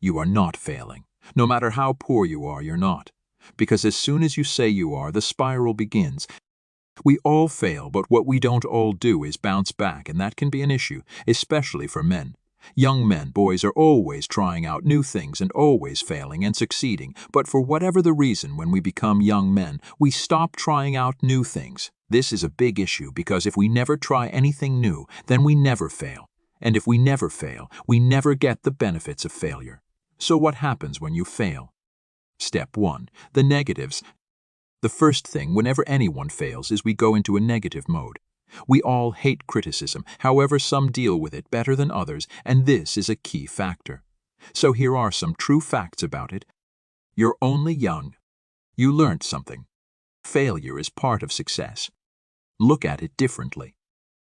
You are not failing. No matter how poor you are, you're not. Because as soon as you say you are, the spiral begins. We all fail, but what we don't all do is bounce back, and that can be an issue, especially for men. Young men, boys are always trying out new things and always failing and succeeding, but for whatever the reason, when we become young men, we stop trying out new things. This is a big issue because if we never try anything new, then we never fail. And if we never fail, we never get the benefits of failure. So what happens when you fail? Step 1. The negatives. The first thing whenever anyone fails is we go into a negative mode. We all hate criticism, however some deal with it better than others, and this is a key factor. So here are some true facts about it. You're only young. You learned something. Failure is part of success. Look at it differently.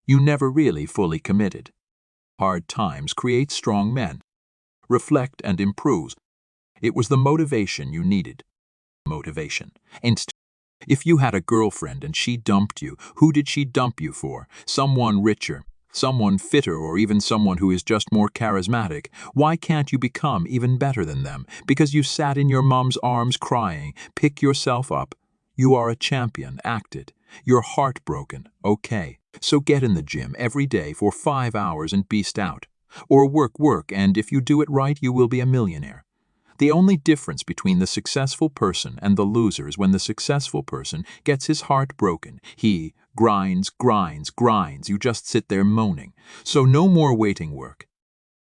You never really fully committed. Hard times create strong men. Reflect and improve. It was the motivation you needed. Motivation. If you had a girlfriend and she dumped you, who did she dump you for? Someone richer, someone fitter, or even someone who is just more charismatic? Why can't you become even better than them? Because you sat in your mom's arms crying. Pick yourself up. You are a champion, acted. You're heartbroken, okay. So get in the gym every day for 5 hours and beast out. Or work, and if you do it right, you will be a millionaire. The only difference between the successful person and the loser is when the successful person gets his heart broken. He grinds. You just sit there moaning. So no more waiting work.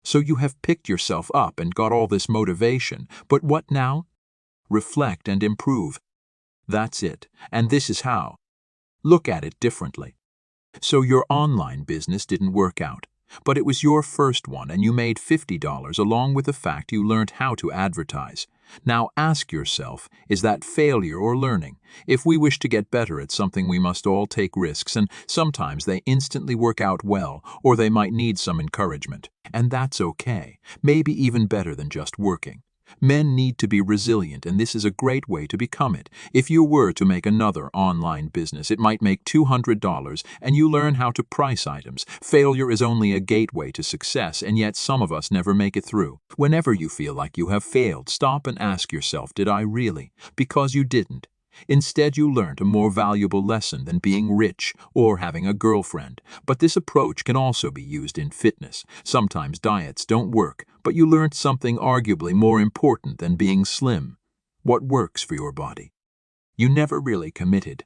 So you have picked yourself up and got all this motivation. But what now? Reflect and improve. That's it. And this is how. Look at it differently. So your online business didn't work out. But it was your first one and you made $50 along with the fact you learned how to advertise. Now ask yourself, is that failure or learning? If we wish to get better at something, we must all take risks, and sometimes they instantly work out well, or they might need some encouragement. And that's okay, maybe even better than just working. Men need to be resilient, and this is a great way to become it. If you were to make another online business, it might make $200, and you learn how to price items. Failure is only a gateway to success, and yet some of us never make it through. Whenever you feel like you have failed, stop and ask yourself, did I really? Because you didn't. Instead, you learned a more valuable lesson than being rich or having a girlfriend. But this approach can also be used in fitness. Sometimes diets don't work, but you learned something arguably more important than being slim. What works for your body? You never really committed.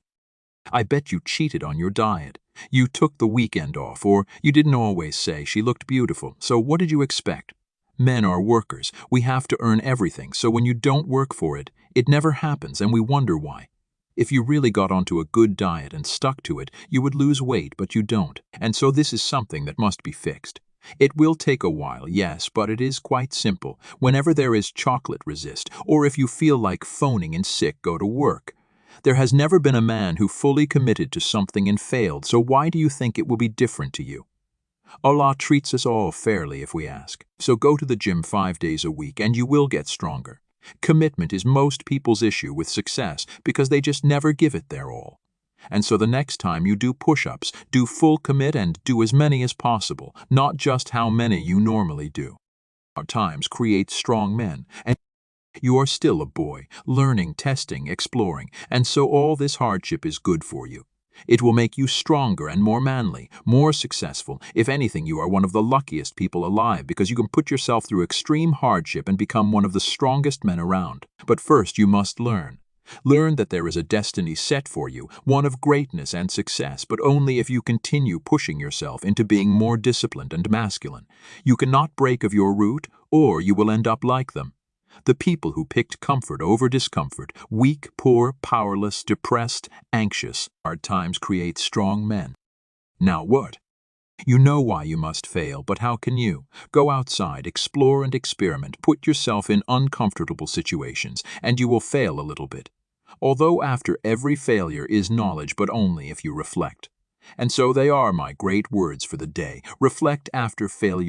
I bet you cheated on your diet. You took the weekend off, or you didn't always say she looked beautiful. So what did you expect? Men are workers. We have to earn everything, so when you don't work for it, it never happens, and we wonder why. If you really got onto a good diet and stuck to it, you would lose weight, but you don't. And so this is something that must be fixed. It will take a while, yes, but it is quite simple. Whenever there is chocolate, resist, or if you feel like phoning in sick, go to work. There has never been a man who fully committed to something and failed, so why do you think it will be different to you? Allah treats us all fairly if we ask. So go to the gym 5 days a week and you will get stronger. Commitment is most people's issue with success because they just never give it their all. And so the next time you do push-ups, do full commit and do as many as possible, not just how many you normally do. Hard times create strong men, and you are still a boy, learning, testing, exploring, and so all this hardship is good for you. It will make you stronger and more manly, more successful. If anything, you are one of the luckiest people alive because you can put yourself through extreme hardship and become one of the strongest men around. But first, you must learn. Learn that there is a destiny set for you, one of greatness and success, but only if you continue pushing yourself into being more disciplined and masculine. You cannot break of your root, or you will end up like them. The people who picked comfort over discomfort, weak, poor, powerless, depressed, anxious. Hard times create strong men. Now what? You know why you must fail, but how can you? Go outside, explore and experiment, put yourself in uncomfortable situations, and you will fail a little bit. Although after every failure is knowledge, but only if you reflect. And so they are my great words for the day. Reflect after failure.